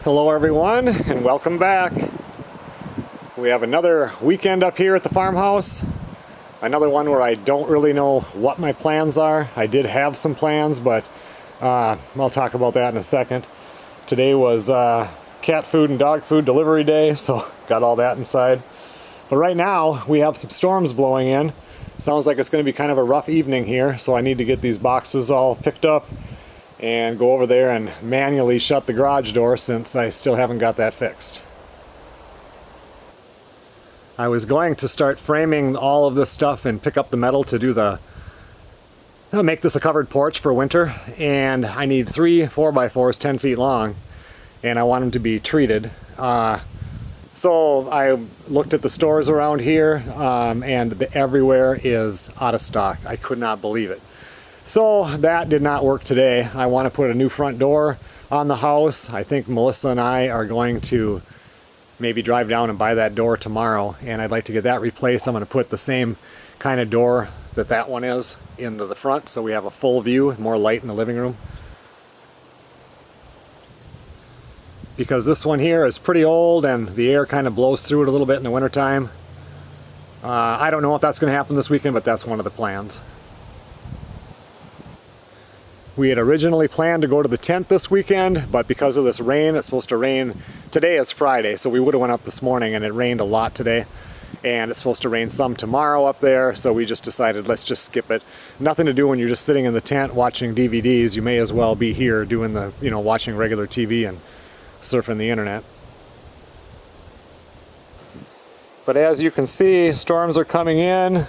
Hello everyone, and welcome back. We have another weekend up here at the farmhouse. Another one where I don't really know what my plans are. I did have some plans, but I'll talk about that in a second. Today was cat food and dog food delivery day, so got all that inside. But right now, we have some storms blowing in. Sounds like it's going to be kind of a rough evening here, so I need to get these boxes all picked up and go over there and manually shut the garage door since I still haven't got that fixed. I was going to start framing all of this stuff and pick up the metal to do make this a covered porch for winter, and I need 3 4x4s 10 feet long, and I want them to be treated. So I looked at the stores around here, and everywhere is out of stock. I could not believe it. So that did not work today. I want to put a new front door on the house. I think Melissa and I are going to maybe drive down and buy that door tomorrow, and I'd like to get that replaced. I'm going to put the same kind of door that one is into the front, so we have a full view, more light in the living room. Because this one here is pretty old and the air kind of blows through it a little bit in the wintertime. I don't know if that's going to happen this weekend, but that's one of the plans. We had originally planned to go to the tent this weekend, but because of this rain, it's supposed to rain. Today is Friday, so we would have went up this morning, and it rained a lot today. And it's supposed to rain some tomorrow up there, so we just decided let's just skip it. Nothing to do when you're just sitting in the tent watching DVDs. You may as well be here doing watching regular TV and surfing the internet. But as you can see, storms are coming in.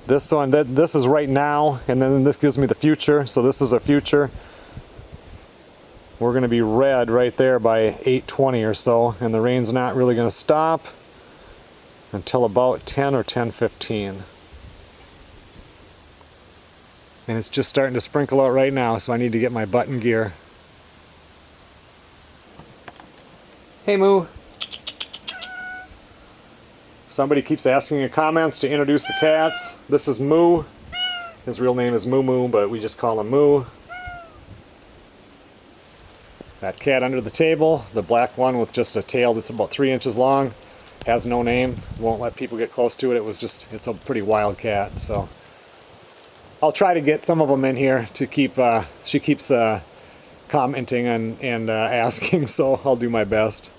This one, this is right now, and then this gives me the future, so this is a future. We're going to be red right there by 8:20 or so, and the rain's not really going to stop until about 10 or 10:15. And it's just starting to sprinkle out right now, so I need to get my button gear. Hey Moo! Somebody keeps asking in comments to introduce the cats. This is Moo. His real name is Moo Moo, but we just call him Moo. That cat under the table, the black one with just a tail that's about 3 inches long, has no name. Won't let people get close to it. It's a pretty wild cat. So I'll try to get some of them in here to keep. She keeps commenting and asking, so I'll do my best.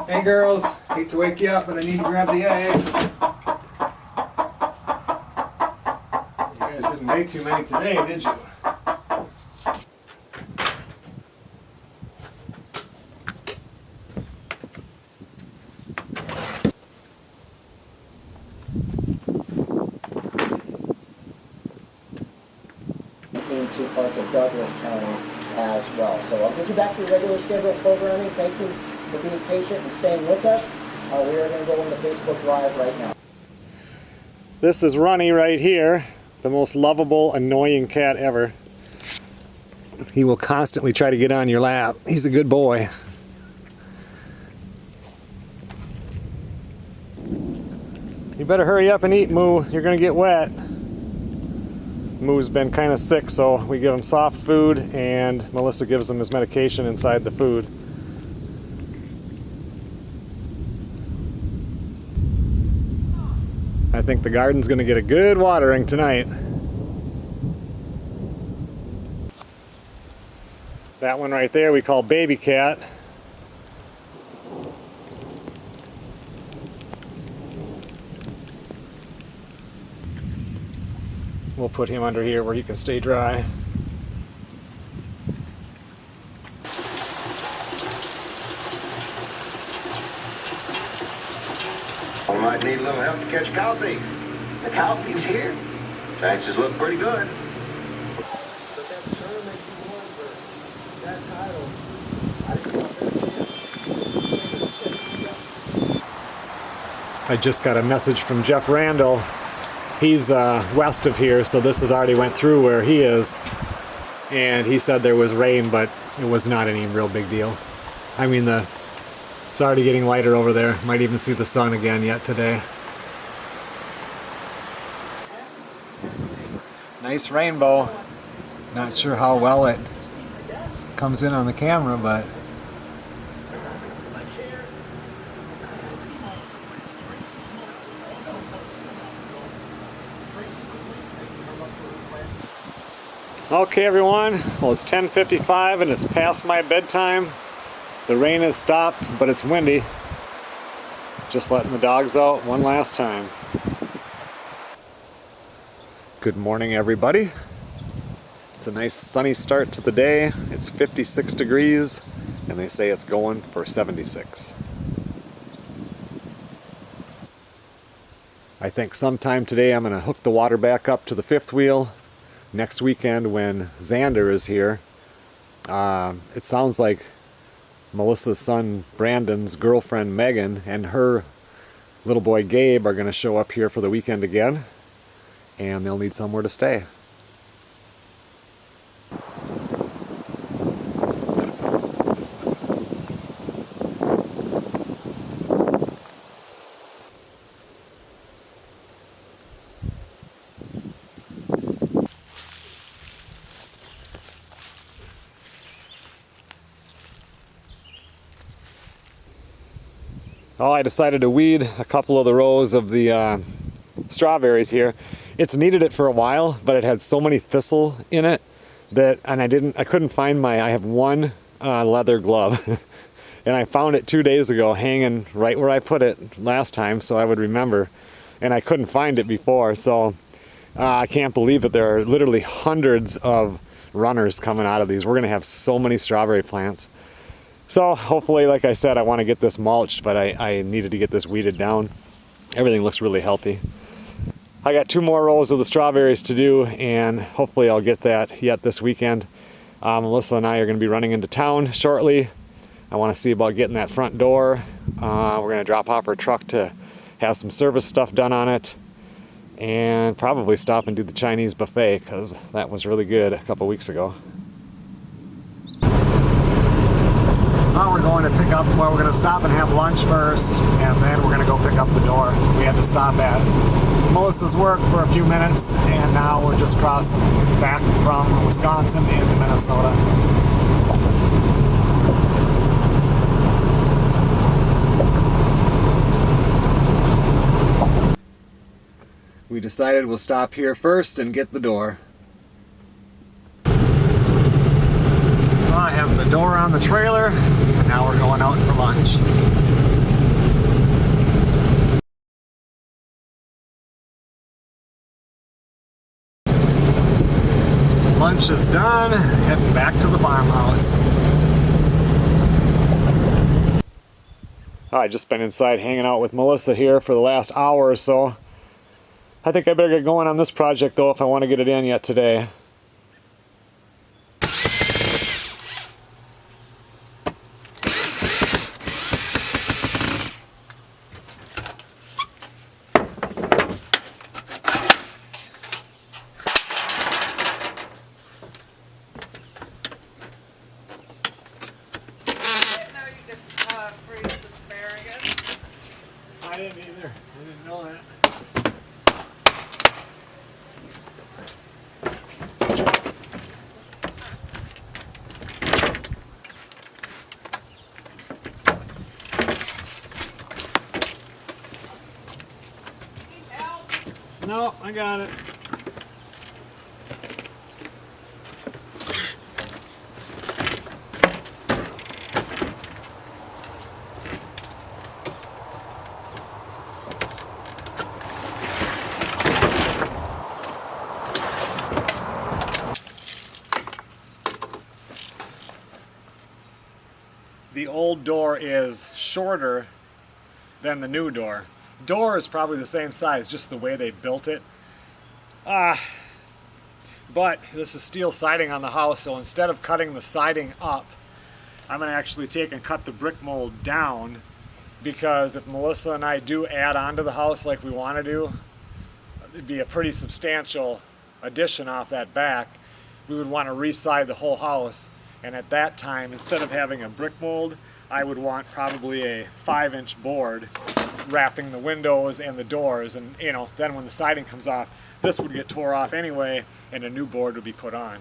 Hey girls, hate to wake you up, but I need to grab the eggs. You guys didn't make too many today, did you? Into parts of Douglas County as well. So I'll get you back to your regular scheduled programming. Thank you for being patient and staying with us. We are going to go into Facebook Live right now. This is Runny right here, the most lovable, annoying cat ever. He will constantly try to get on your lap. He's a good boy. You better hurry up and eat, Moo. You're going to get wet. Moo's been kind of sick, so we give him soft food, and Melissa gives him his medication inside the food. I think the garden's going to get a good watering tonight. That one right there we call Baby Cat. We'll put him under here where he can stay dry. I might need a little help to catch a cow thief. The cow thief's here. Chances look pretty good. But that tournament you won for that title, I didn't know that. I just got a message from Jeff Randall. He's west of here, so this has already went through where he is. And he said there was rain, but it was not any real big deal. I mean, it's already getting lighter over there. Might even see the sun again yet today. Nice rainbow. Not sure how well it comes in on the camera, but okay, everyone. Well, it's 10:55 and it's past my bedtime. The rain has stopped, but it's windy. Just letting the dogs out one last time. Good morning, everybody. It's a nice sunny start to the day. It's 56 degrees, and they say it's going for 76. I think sometime today I'm going to hook the water back up to the fifth wheel. Next weekend when Xander is here, it sounds like Melissa's son Brandon's girlfriend Megan and her little boy Gabe are going to show up here for the weekend again, and they'll need somewhere to stay. Oh, I decided to weed a couple of the rows of the strawberries here. It's needed it for a while, but it had so many thistle in it that, and I couldn't find I have one leather glove, and I found it 2 days ago hanging right where I put it last time, so I would remember, and I couldn't find it before, so I can't believe that there are literally hundreds of runners coming out of these. We're gonna have so many strawberry plants. So hopefully, like I said, I want to get this mulched, but I needed to get this weeded down. Everything looks really healthy. I got 2 more rows of the strawberries to do, and hopefully I'll get that yet this weekend. Melissa and I are going to be running into town shortly. I want to see about getting that front door. We're going to drop off our truck to have some service stuff done on it, and probably stop and do the Chinese buffet, because that was really good a couple weeks ago. Now we're going to pick up, well, we're going to stop and have lunch first, and then we're going to go pick up the door. We had to stop at Melissa's work for a few minutes, and now we're just crossing back from Wisconsin into Minnesota. We decided we'll stop here first and get the door. I have the door on the trailer, and now we're going out for lunch. Lunch is done, heading back to the farmhouse. I've just been inside hanging out with Melissa here for the last hour or so. I think I better get going on this project though if I want to get it in yet today. I didn't either. I didn't know that. No, I got it. the old door is shorter than the new door. Door is probably the same size, just the way they built it. But this is steel siding on the house, so instead of cutting the siding up, I'm going to actually take and cut the brick mold down, because if Melissa and I do add on to the house like we want to do, it'd be a pretty substantial addition off that back. We would want to re-side the whole house, and at that time, instead of having a brick mold, I would want probably a 5-inch board wrapping the windows and the doors, and you know, then when the siding comes off, this would get tore off anyway and a new board would be put on.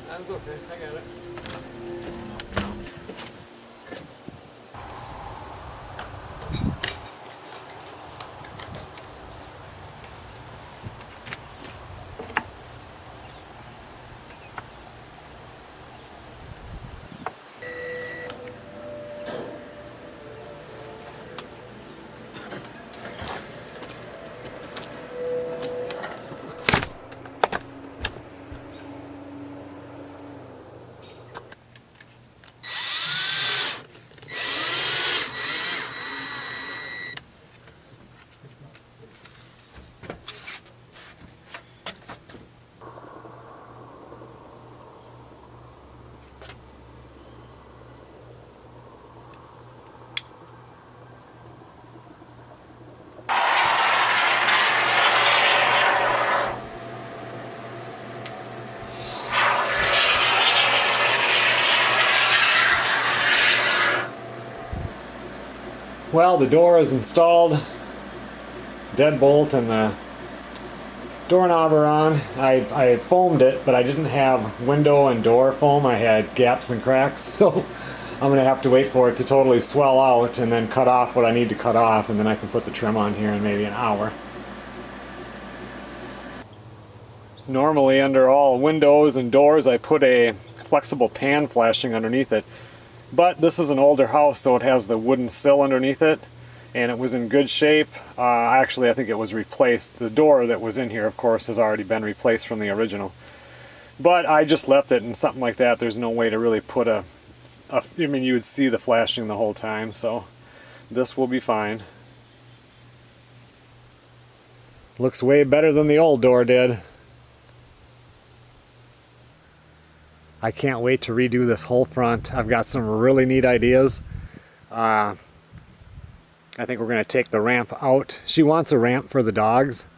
That's okay, I got it. Well, the door is installed, deadbolt and the doorknob are on. I had foamed it, but I didn't have window and door foam. I had gaps and cracks, so I'm going to have to wait for it to totally swell out and then cut off what I need to cut off, and then I can put the trim on here in maybe an hour. Normally under all windows and doors I put a flexible pan flashing underneath it. But this is an older house, so it has the wooden sill underneath it, and it was in good shape. Actually, I think it was replaced. The door that was in here, of course, has already been replaced from the original. But I just left it, and something like that, there's no way to really put I mean, you would see the flashing the whole time, so this will be fine. Looks way better than the old door did. I can't wait to redo this whole front. I've got some really neat ideas. I think we're going to take the ramp out. She wants a ramp for the dogs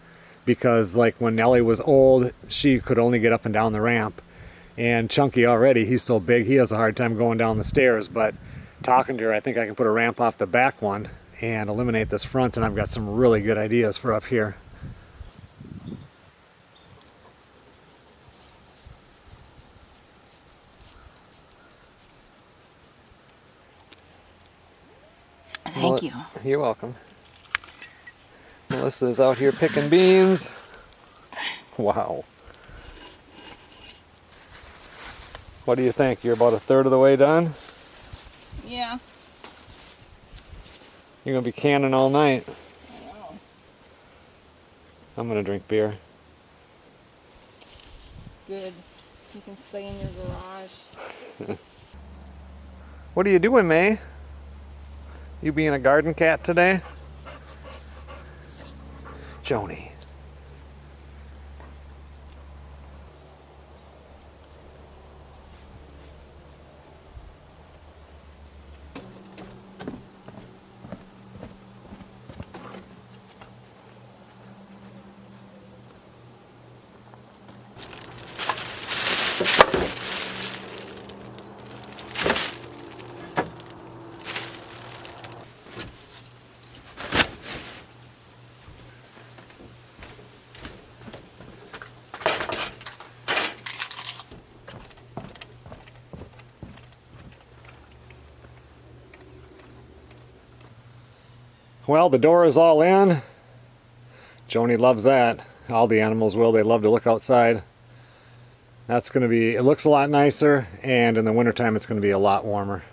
because, like, when Nellie was old, she could only get up and down the ramp. And Chunky already, he's so big, he has a hard time going down the stairs. But talking to her, I think I can put a ramp off the back one and eliminate this front, and I've got some really good ideas for up here. Thank you. You're welcome. Melissa's out here picking beans. Wow. What do you think? You're about a third of the way done? Yeah. You're going to be canning all night. I know. I'm going to drink beer. Good. You can stay in your garage. What are you doing, May? You being a garden cat today? Joni. Well, the door is all in. Joni loves that. All the animals will. They love to look outside. That's going to be, it looks a lot nicer, and in the wintertime it's going to be a lot warmer.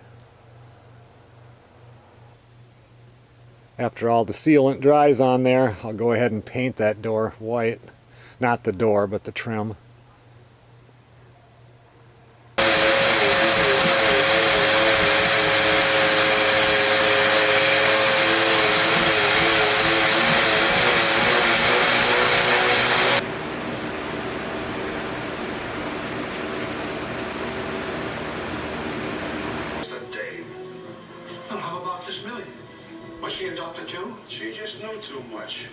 After all the sealant dries on there, I'll go ahead and paint that door white. Not the door, but the trim. How about this Millie? Was she adopted too? She just knew too much.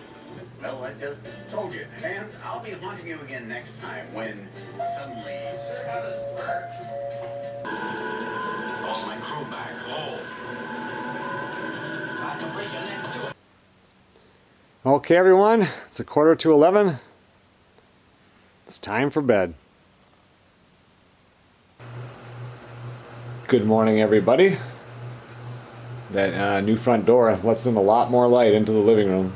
Well, I just told you. And I'll be haunting you again next time when suddenly... Sir, how this works? Lost my crew back home. I can bring you next to it. Okay, everyone, it's 10:45. It's time for bed. Good morning, everybody. That new front door lets in a lot more light into the living room.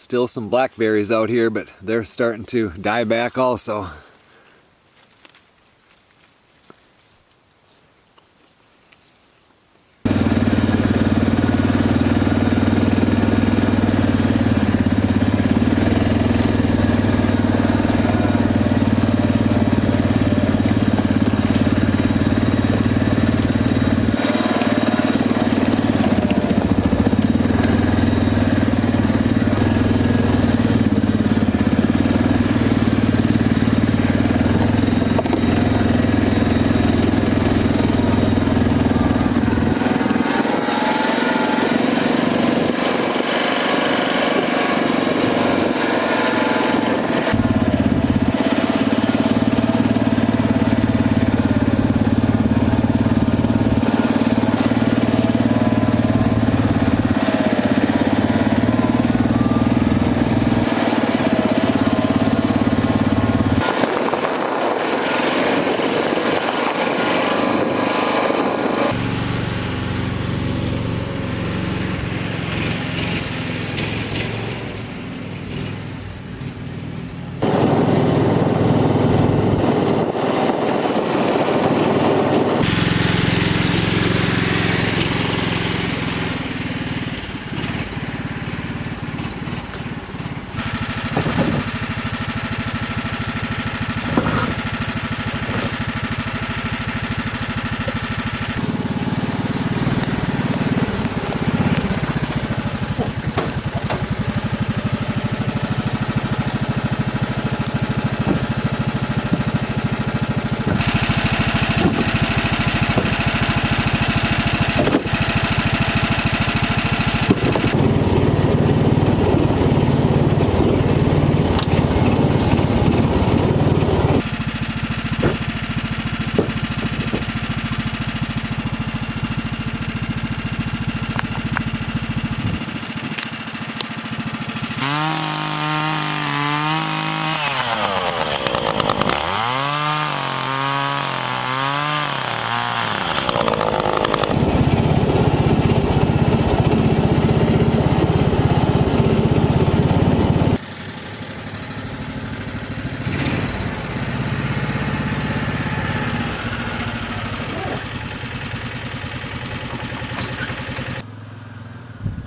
Still some blackberries out here, but they're starting to die back also.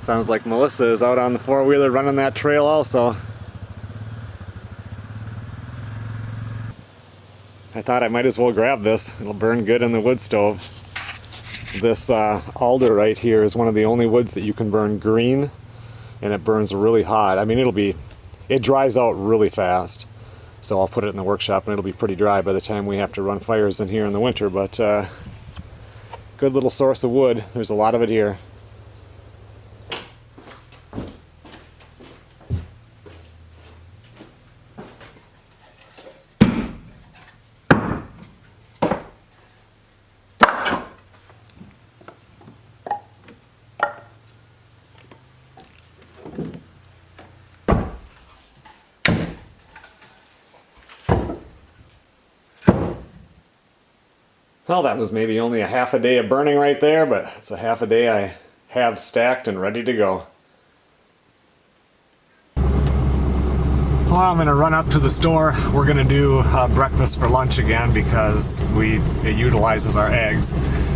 Sounds like Melissa is out on the four-wheeler running that trail also. I thought I might as well grab this. It'll burn good in the wood stove. This alder right here is one of the only woods that you can burn green, and it burns really hot. I mean, it dries out really fast. So I'll put it in the workshop and it'll be pretty dry by the time we have to run fires in here in the winter, but good little source of wood. There's a lot of it here. Well, that was maybe only a half a day of burning right there, but it's a half a day I have stacked and ready to go. Well, I'm going to run up to the store. We're going to do breakfast for lunch again because it utilizes our eggs.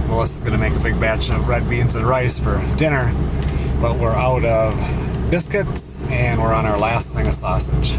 Melissa's going to make a big batch of red beans and rice for dinner, but we're out of biscuits and we're on our last thing of sausage.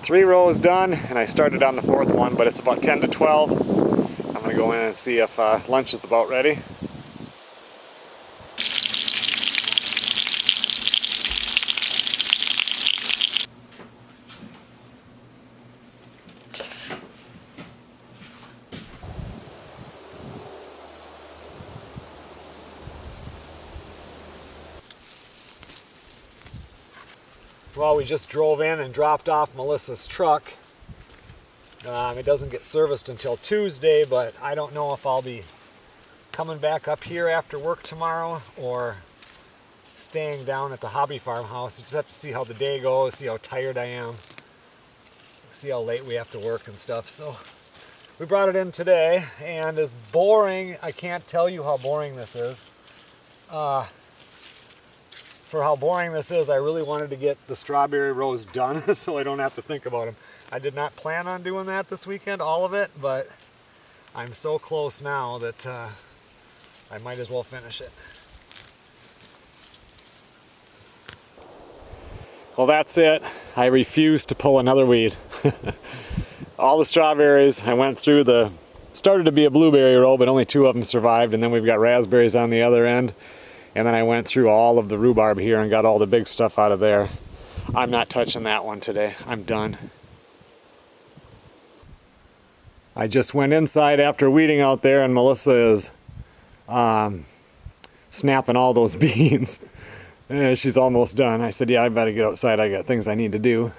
Three rows done, and I started on the fourth one, but it's about 10 to 12. I'm going to go in and see if lunch is about ready. Well, we just drove in and dropped off Melissa's truck. It doesn't get serviced until Tuesday, but I don't know if I'll be coming back up here after work tomorrow or staying down at the hobby farmhouse. I just have to see how the day goes, see how tired I am, see how late we have to work and stuff. So we brought it in today, and as boring, I can't tell you how boring this is. For how boring this is, I really wanted to get the strawberry rows done so I don't have to think about them. I did not plan on doing that this weekend, all of it, but I'm so close now that I might as well finish it. Well, that's it. I refuse to pull another weed. All the strawberries, I went through started to be a blueberry row, but only 2 of them survived, and then we've got raspberries on the other end. And then I went through all of the rhubarb here and got all the big stuff out of there. I'm not touching that one today. I'm done. I just went inside after weeding out there, and Melissa is snapping all those beans. She's almost done. I said, yeah, I better get outside. I got things I need to do.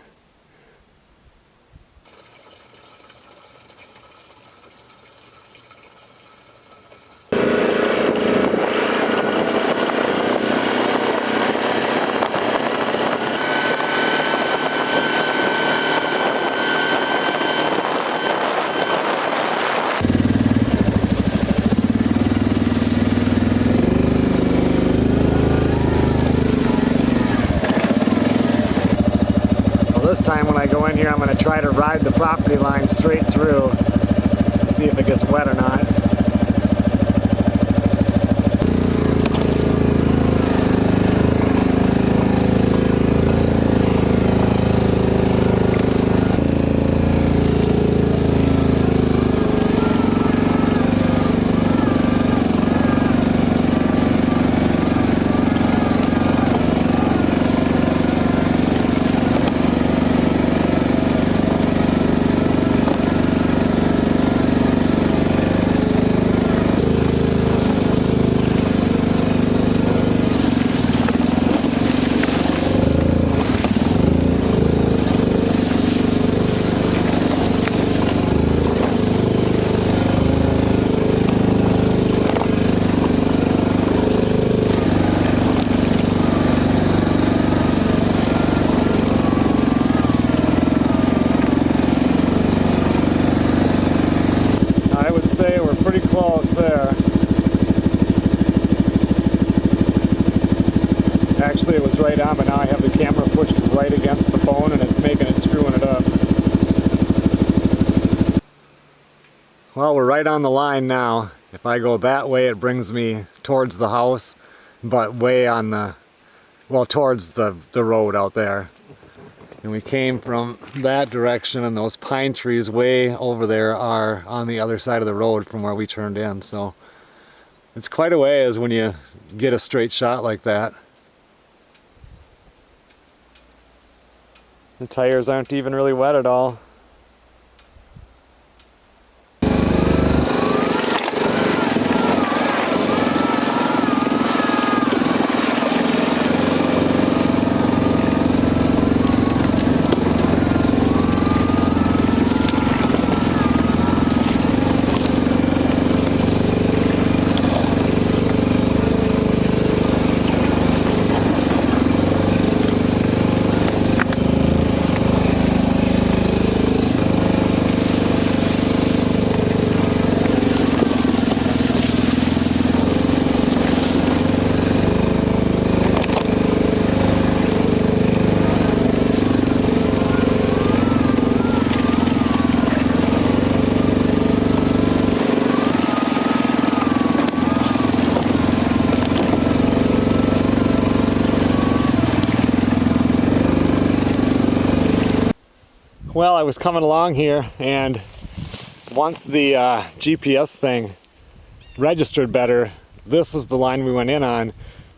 This time when I go in here, I'm going to try to ride the property line straight through, see if it gets wet or not. initially it was right on, but now I have the camera pushed right against the phone and it's making it, screwing it up. Well, we're right on the line now. If I go that way, it brings me towards the house, but way on the, well, towards the road out there. And we came from that direction, and those pine trees way over there are on the other side of the road from where we turned in. So it's quite a ways when you get a straight shot like that. The tires aren't even really wet at all. Well, I was coming along here, and once the GPS thing registered better, this is the line we went in on.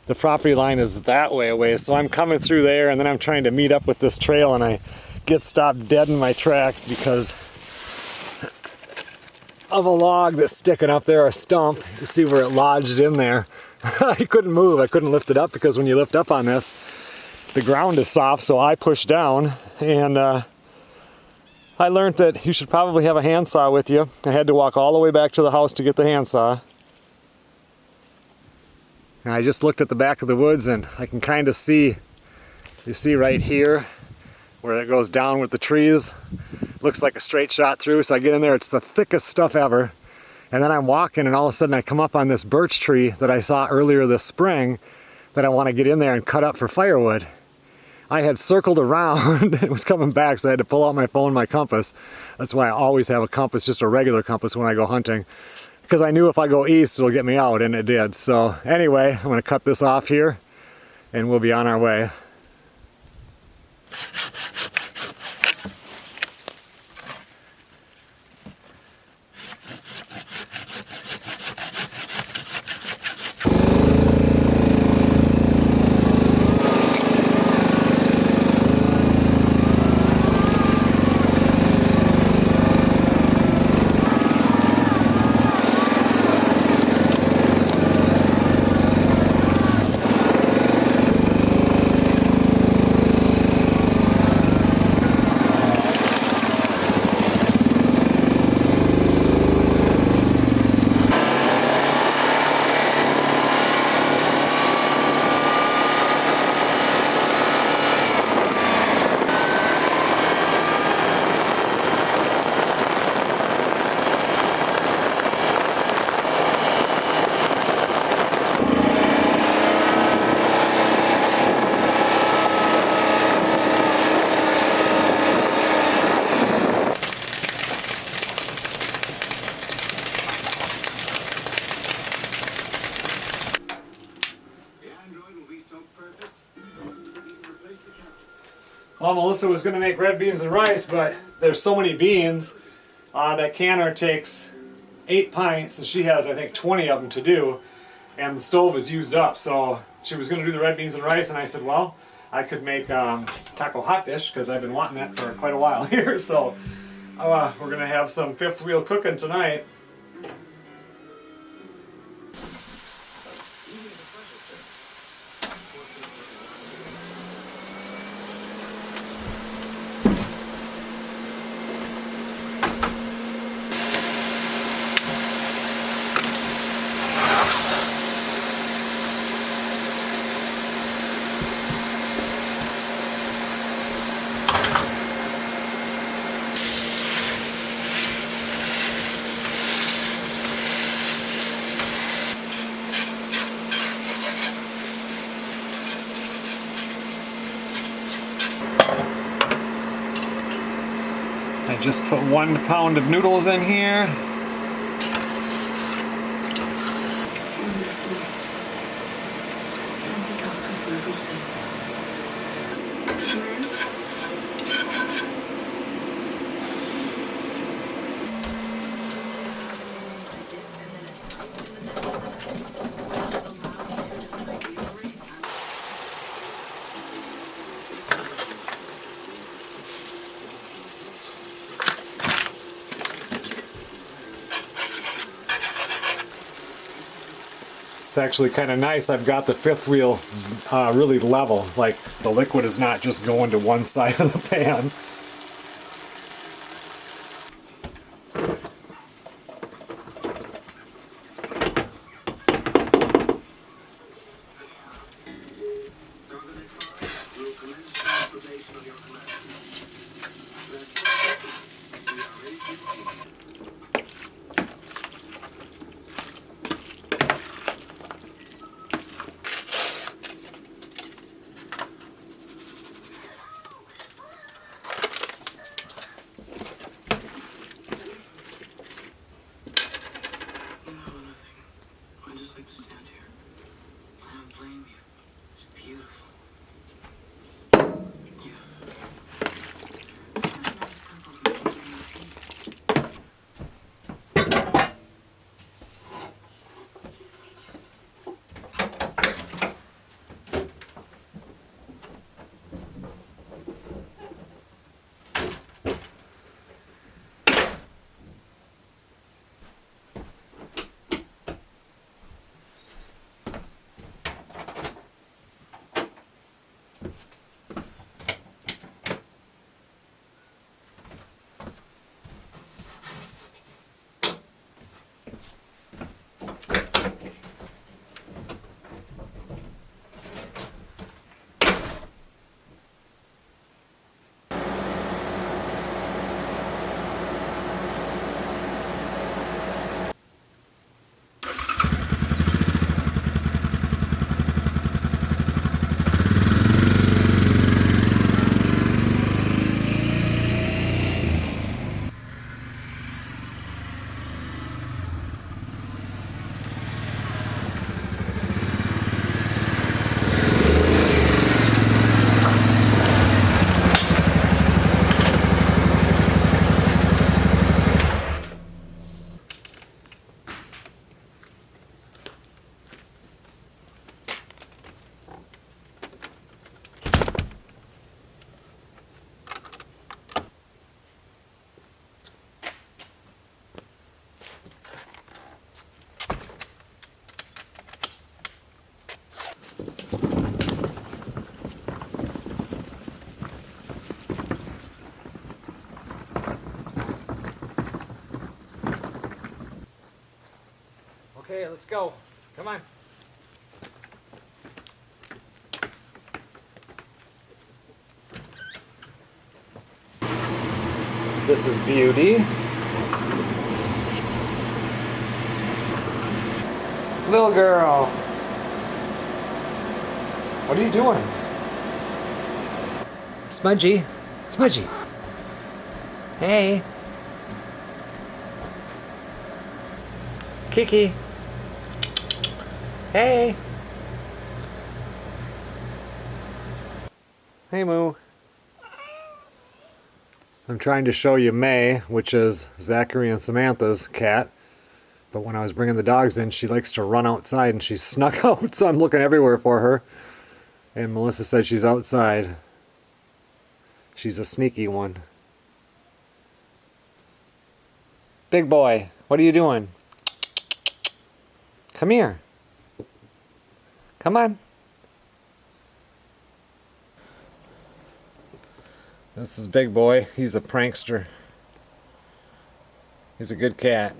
The property line is that way away, so I'm coming through there, and then I'm trying to meet up with this trail, and I get stopped dead in my tracks because of a log that's sticking up there, a stump. You see where it lodged in there. I couldn't move, I couldn't lift it up, because when you lift up on this, the ground is soft, so I pushed down, and I learned that you should probably have a handsaw with you. I had to walk all the way back to the house to get the handsaw. And I just looked at the back of the woods, and I can kind of see, you see right here, where it goes down with the trees. Looks like a straight shot through, so I get in there, it's the thickest stuff ever. And then I'm walking, and all of a sudden I come up on this birch tree that I saw earlier this spring that I want to get in there and cut up for firewood. I had circled around, it was coming back, so I had to pull out my phone, my compass. That's why I always have a compass, just a regular compass when I go hunting. Because I knew if I go east, it'll get me out, and it did. So anyway, I'm gonna cut this off here, and we'll be on our way. Well, Melissa was going to make red beans and rice, but there's so many beans that canner takes 8 pints, and she has, I think, 20 of them to do, and the stove is used up. So she was going to do the red beans and rice, and I said, well, I could make taco hot dish, because I've been wanting that for quite a while here. So we're going to have some 5th wheel cooking tonight. Just put 1 pound of noodles in here. It's actually kind of nice. I've got the 5th wheel really level. Like the liquid is not just going to one side of the pan. Okay, let's go. Come on. This is Beauty. Little girl. What are you doing? Smudgy. Smudgy. Hey. Kiki. Hey. Hey, Moo. I'm trying to show you May, which is Zachary and Samantha's cat. But when I was bringing the dogs in, she likes to run outside and she's snuck out, so I'm looking everywhere for her. And Melissa said she's outside. She's a sneaky one. Big boy, what are you doing? Come here. Come on. This is Big Boy. He's a prankster. He's a good cat.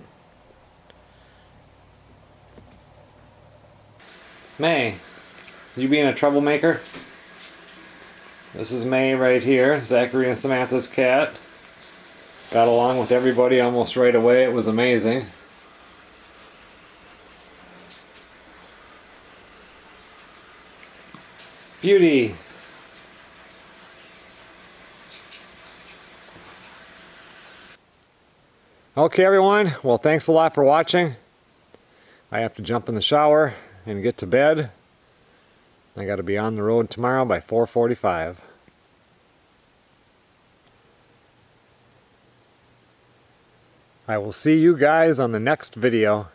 May, you being a troublemaker? This is May right here, Zachary and Samantha's cat. Got along with everybody almost right away. It was amazing. Beauty. Okay, everyone. Well, thanks a lot for watching. I have to jump in the shower and get to bed. I got to be on the road tomorrow by 4:45. I will see you guys on the next video.